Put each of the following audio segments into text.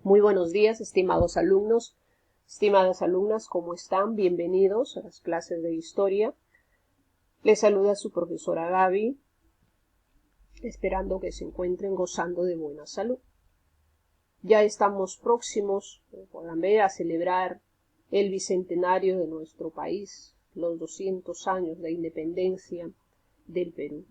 Muy buenos días, estimados alumnos, estimadas alumnas, ¿cómo están? Bienvenidos a las clases de historia. Les saluda su profesora Gaby, esperando que se encuentren gozando de buena salud. Ya estamos próximos, como podrán ver, a celebrar el bicentenario de nuestro país, los 200 años de independencia del Perú.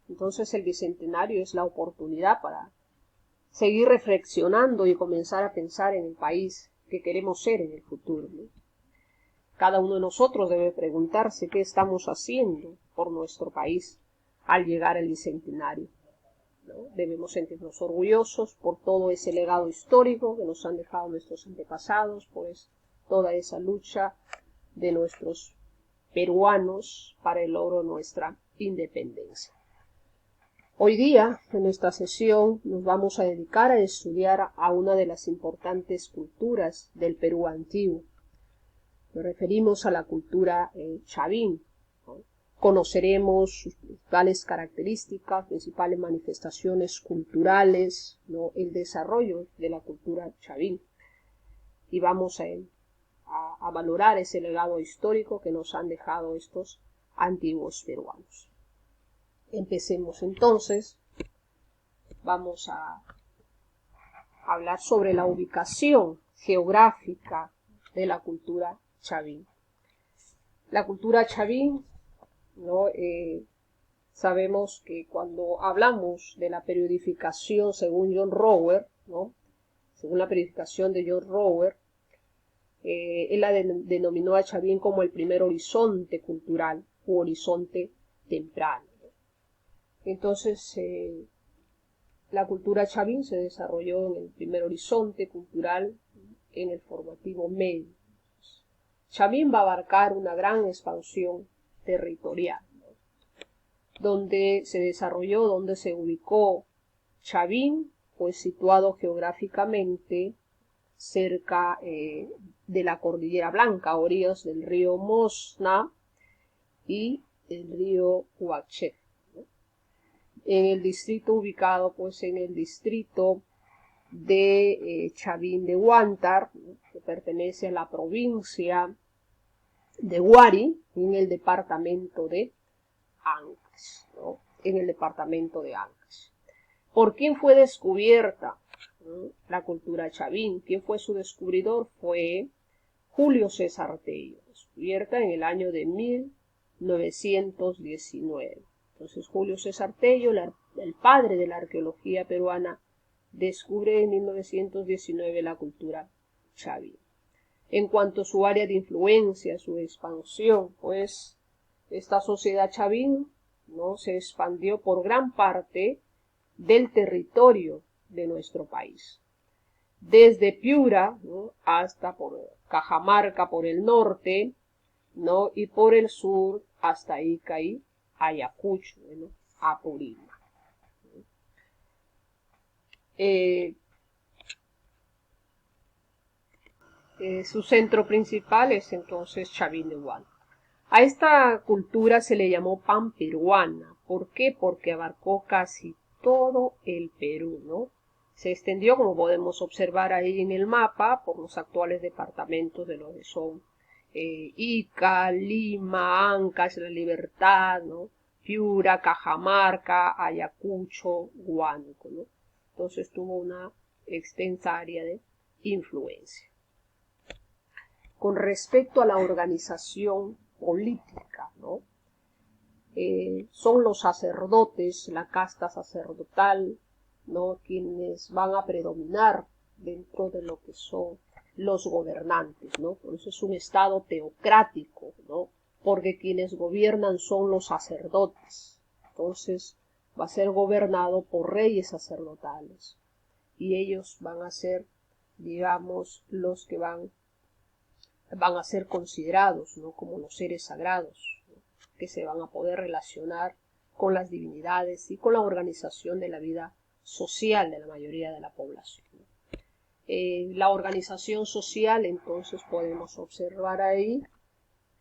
Entonces el bicentenario es la oportunidad para seguir reflexionando y comenzar a pensar en el país que queremos ser en el futuro, ¿no? Cada uno de nosotros debe preguntarse qué estamos haciendo por nuestro país al llegar al bicentenario, ¿no? Debemos sentirnos orgullosos por todo ese legado histórico que nos han dejado nuestros antepasados, pues toda esa lucha de nuestros peruanos para el logro de nuestra independencia. Hoy día, en esta sesión, nos vamos a dedicar a estudiar a una de las importantes culturas del Perú antiguo. Nos referimos a la cultura chavín, ¿no? Conoceremos sus principales características, principales manifestaciones culturales, ¿no? El desarrollo de la cultura chavín. Y vamos a valorar ese legado histórico que nos han dejado estos antiguos peruanos. Empecemos entonces. Vamos a hablar sobre la ubicación geográfica de la cultura chavín. La cultura chavín, ¿no? Sabemos que cuando hablamos de la periodificación según John Rower, ¿no? Según la periodificación de John Rower, él la denominó a Chavín como el primer horizonte cultural u horizonte temprano. Entonces, la cultura chavín se desarrolló en el primer horizonte cultural en el formativo medio. Chavín va a abarcar una gran expansión territorial, ¿no? Donde se desarrolló, donde se ubicó Chavín, pues situado geográficamente cerca de la Cordillera Blanca, a orillas del río Mosna y el río Huachef. En el distrito ubicado, pues en el distrito de Chavín de Huántar, ¿no? Que pertenece a la provincia de Huari, en el departamento de Ancash, ¿no? En el departamento de Ancash. ¿Por quién fue descubierta, ¿no? La cultura chavín? ¿Quién fue su descubridor? Fue Julio César Tello, descubierta en el año de 1919. Entonces Julio César Tello, el padre de la arqueología peruana, descubre en 1919 la cultura chavín. En cuanto a su área de influencia, su expansión, pues esta sociedad chavín, ¿no? Se expandió por gran parte del territorio de nuestro país. Desde Piura, ¿no? Hasta por Cajamarca por el norte, ¿no? Y por el sur hasta Ica y Ayacucho, ¿no? Apurímac. Su centro principal es entonces Chavín de Huántar. A esta cultura se le llamó panperuana. ¿Por qué? Porque abarcó casi todo el Perú, ¿no? Se extendió, como podemos observar ahí en el mapa, por los actuales departamentos de lo que son Ica, Lima, Ancash, La Libertad, ¿no? Piura, Cajamarca, Ayacucho, Huánuco, ¿no? Entonces tuvo una extensa área de influencia. Con respecto a la organización política, ¿no? Son los sacerdotes, la casta sacerdotal, ¿no? Quienes van a predominar dentro de lo que son los gobernantes, ¿no? Por eso es un estado teocrático, ¿no? Porque quienes gobiernan son los sacerdotes. Entonces va a ser gobernado por reyes sacerdotales y ellos van a ser, digamos, los que van a ser considerados, ¿no? Como los seres sagrados, ¿no? Que se van a poder relacionar con las divinidades y con la organización de la vida social de la mayoría de la población. La organización social, entonces podemos observar ahí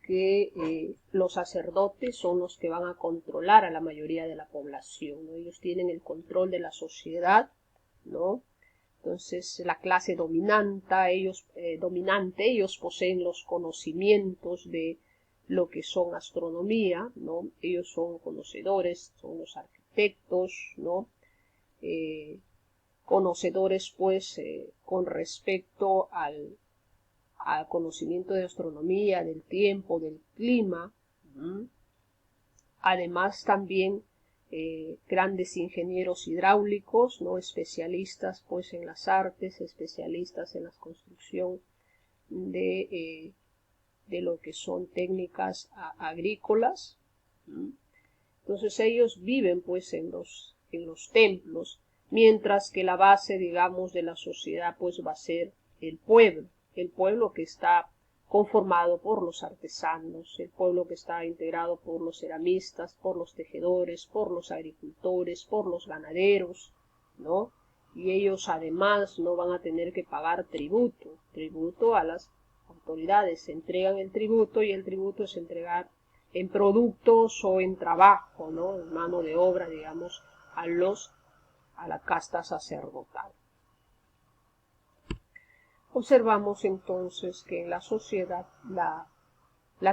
que los sacerdotes son los que van a controlar a la mayoría de la población, ¿no? Ellos tienen el control de la sociedad, ¿no? Entonces, la clase dominante, ellos poseen los conocimientos de lo que son astronomía, ¿no? Ellos son conocedores, son los arquitectos, ¿no? Conocedores, pues, con respecto al conocimiento de astronomía, del tiempo, del clima. Además, también grandes ingenieros hidráulicos, ¿no? Especialistas, pues, en las artes, especialistas en la construcción de lo que son técnicas agrícolas. Entonces ellos viven, pues, en los templos, mientras que la base, digamos, de la sociedad, pues, va a ser el pueblo que está conformado por los artesanos, el pueblo que está integrado por los ceramistas, por los tejedores, por los agricultores, por los ganaderos, ¿no? Y ellos además no van a tener que pagar tributo a las autoridades. Se entregan el tributo y el tributo es entregar en productos o en trabajo, ¿no? En mano de obra, digamos, a la casta sacerdotal. Observamos entonces que en la sociedad la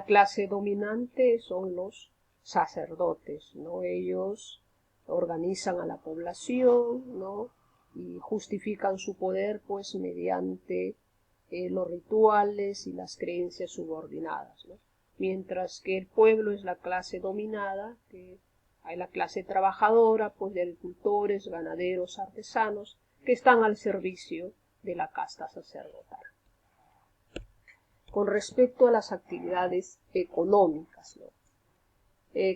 clase dominante son los sacerdotes, ¿no? Ellos organizan a la población, ¿no? Y justifican su poder, pues, mediante los rituales y las creencias subordinadas, ¿no? Mientras que el pueblo es la clase dominada, que hay la clase trabajadora, pues, de agricultores, ganaderos, artesanos, que están al servicio de la casta sacerdotal. Con respecto a las actividades económicas, ¿no?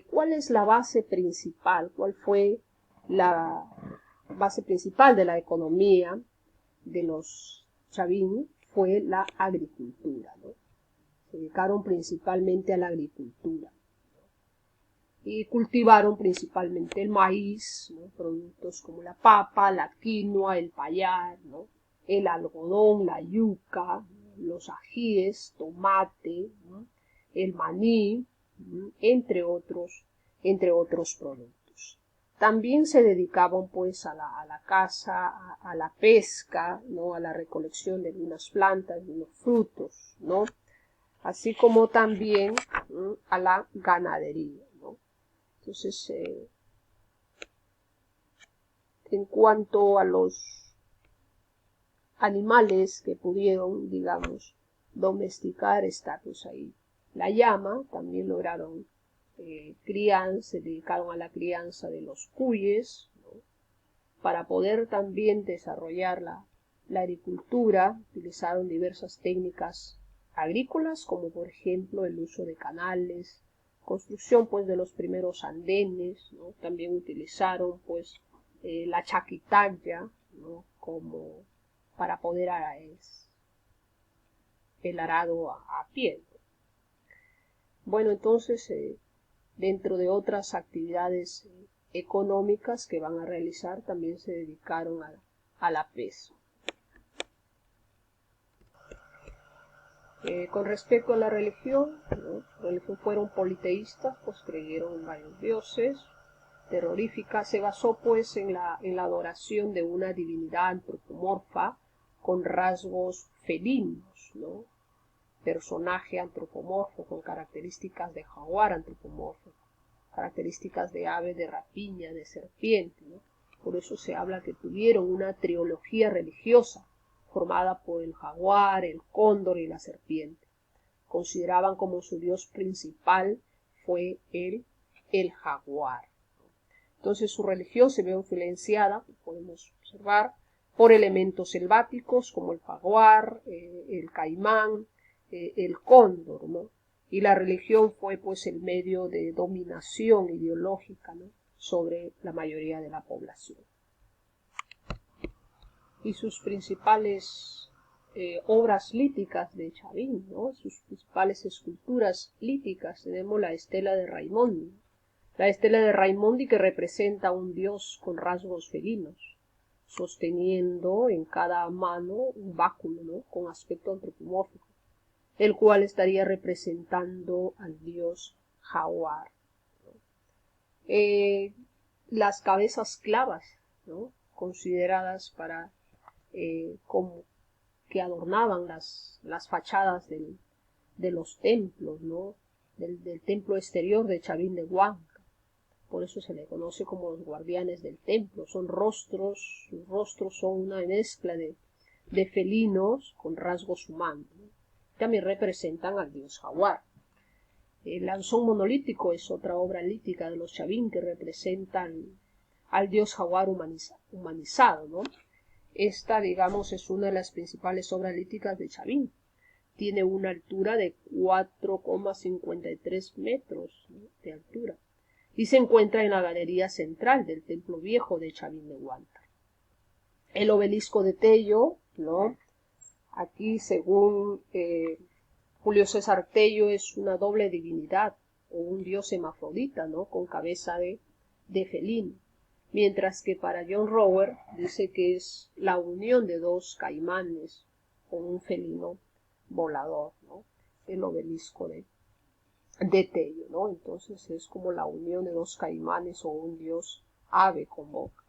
¿Cuál es la base principal? ¿Cuál fue la base principal de la economía de los chavín? Fue la agricultura, ¿no? Se dedicaron principalmente a la agricultura, ¿no? Y cultivaron principalmente el maíz, ¿no? Productos como la papa, la quinoa, el payar, ¿no? El algodón, la yuca, los ajíes, tomate, ¿no? El maní, ¿no? entre otros productos. También se dedicaban, pues, a la caza, a la pesca, ¿no? A la recolección de unas plantas, de unos frutos, ¿no? Así como también, ¿no? A la ganadería, ¿no? Entonces, en cuanto a los animales que pudieron, digamos, domesticar, está pues ahí la llama. También lograron se dedicaron a la crianza de los cuyes, ¿no? Para poder también desarrollar la agricultura, utilizaron diversas técnicas agrícolas, como por ejemplo el uso de canales, construcción, pues, de los primeros andenes, ¿no? También utilizaron, pues, la chaquitalla, ¿no? Como para poder el arado a pie. Bueno, entonces, dentro de otras actividades económicas que van a realizar, también se dedicaron a la pesca. Con respecto a la religión, ¿no? La religión fueron politeístas, pues creyeron en varios dioses. Terrorífica, se basó, pues, en la adoración de una divinidad antropomorfa con rasgos felinos, ¿no? Personaje antropomorfo con características de jaguar antropomorfo, características de ave de rapiña, de serpiente, ¿no? Por eso se habla que tuvieron una trilogía religiosa formada por el jaguar, el cóndor y la serpiente. Consideraban como su dios principal fue el jaguar. Entonces su religión se ve influenciada, podemos observar, por elementos selváticos como el jaguar, el caimán, el cóndor, ¿no? Y la religión fue, pues, el medio de dominación ideológica, ¿no? Sobre la mayoría de la población. Y sus principales obras líticas de Chavín, ¿no? Sus principales esculturas líticas, tenemos la estela de Raimondi. La estela de Raimondi, que representa a un dios con rasgos felinos, sosteniendo en cada mano un báculo, ¿no? Con aspecto antropomórfico, el cual estaría representando al dios jaguar, ¿no? Las cabezas clavas, ¿no? Consideradas para como que adornaban las fachadas de los templos, ¿no? Del templo exterior de Chavín de Huanca. Por eso se le conoce como los guardianes del templo. Son rostros, sus rostros son una mezcla de felinos con rasgos humanos, ¿no? También representan al dios jaguar. El Anzón monolítico es otra obra lítica de los Chavín que representan al dios jaguar humanizado, ¿no? Esta, digamos, es una de las principales obras líticas de Chavín. Tiene una altura de 4,53 metros, ¿no?, de altura, y se encuentra en la galería central del Templo Viejo de Chavín de Huántar. El obelisco de Tello, ¿no? Aquí, según Julio César Tello, es una doble divinidad o un dios hermafrodita, ¿no?, con cabeza de felino, mientras que para John Rower dice que es la unión de dos caimanes con un felino volador, ¿no?, el obelisco de Tello, ¿no? Entonces es como la unión de dos caimanes o un dios ave con boca.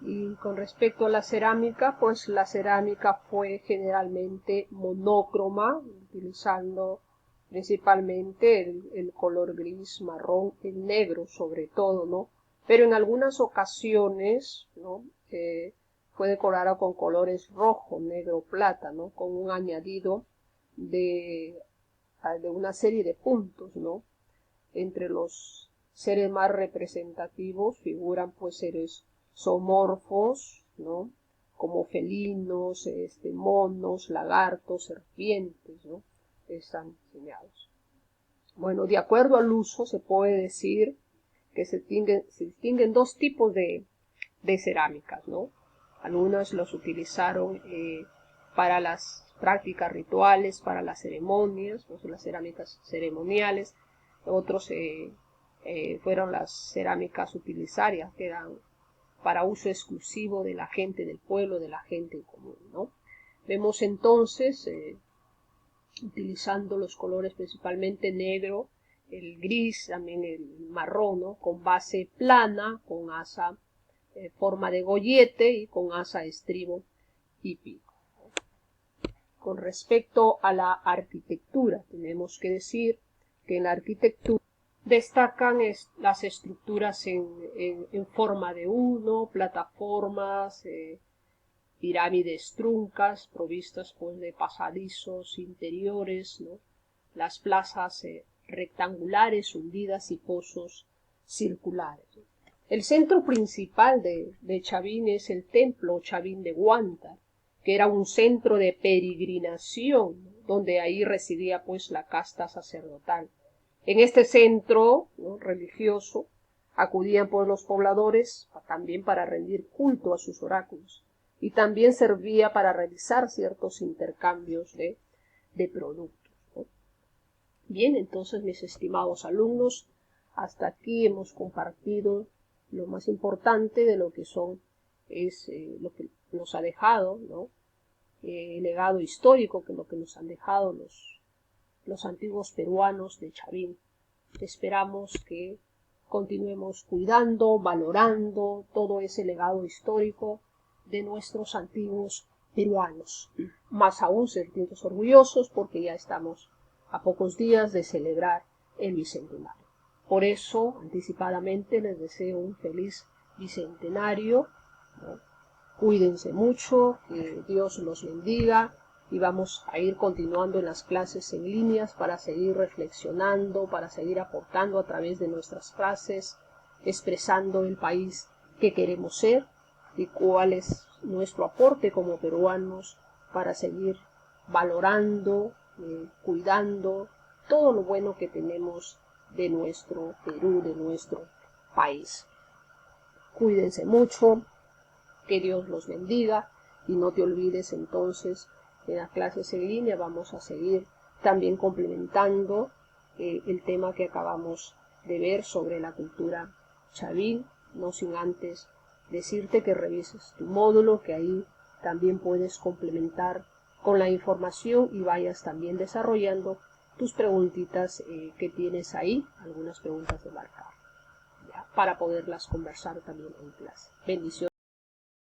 Y con respecto a la cerámica, pues la cerámica fue generalmente monócroma, utilizando principalmente el color gris, marrón, el negro sobre todo, ¿no? Pero en algunas ocasiones, ¿no?, fue decorada con colores rojo, negro, plata, ¿no?, con un añadido de una serie de puntos, ¿no? Entre los seres más representativos figuran pues seres zoomorfos, ¿no?, como felinos, monos, lagartos, serpientes, ¿no?, están diseñados. Bueno, de acuerdo al uso se puede decir que se distinguen dos tipos de cerámicas, ¿no? Algunos los utilizaron para las prácticas rituales, para las ceremonias, ¿no?, son las cerámicas ceremoniales. Otros fueron las cerámicas utilitarias, que eran para uso exclusivo de la gente del pueblo, de la gente en común, ¿no? Vemos entonces, utilizando los colores principalmente negro, el gris, también el marrón, ¿no?, con base plana, con asa forma de gollete y con asa, estribo y pico. Con respecto a la arquitectura, tenemos que decir que en la arquitectura destacan las estructuras en forma de uno, plataformas, pirámides truncas, provistas pues de pasadizos interiores, ¿no?, las plazas rectangulares hundidas y pozos circulares. El centro principal de Chavín es el templo Chavín de Huántar, que era un centro de peregrinación, ¿no?, donde ahí residía pues la casta sacerdotal. En este centro, ¿no?, religioso acudían pues los pobladores también para rendir culto a sus oráculos, y también servía para realizar ciertos intercambios de productos, ¿no? Bien, entonces, mis estimados alumnos, hasta aquí hemos compartido lo más importante de lo que lo que nos ha dejado, ¿no?, el legado histórico, que lo que nos han dejado los antiguos peruanos de Chavín. Esperamos que continuemos cuidando, valorando todo ese legado histórico de nuestros antiguos peruanos. Más aún sentirnos orgullosos porque ya estamos a pocos días de celebrar el bicentenario. Por eso, anticipadamente, les deseo un feliz bicentenario, ¿no? Cuídense mucho, que Dios los bendiga, y vamos a ir continuando en las clases en líneas para seguir reflexionando, para seguir aportando a través de nuestras frases, expresando el país que queremos ser y cuál es nuestro aporte como peruanos para seguir valorando, cuidando todo lo bueno que tenemos de nuestro Perú, de nuestro país. Cuídense mucho, que Dios los bendiga, y no te olvides entonces, en las clases en línea vamos a seguir también complementando el tema que acabamos de ver sobre la cultura chavín, no sin antes decirte que revises tu módulo, que ahí también puedes complementar con la información y vayas también desarrollando tus preguntitas que tienes ahí, algunas preguntas de marcar. ¿Ya? para poderlas conversar también en clase. Bendiciones.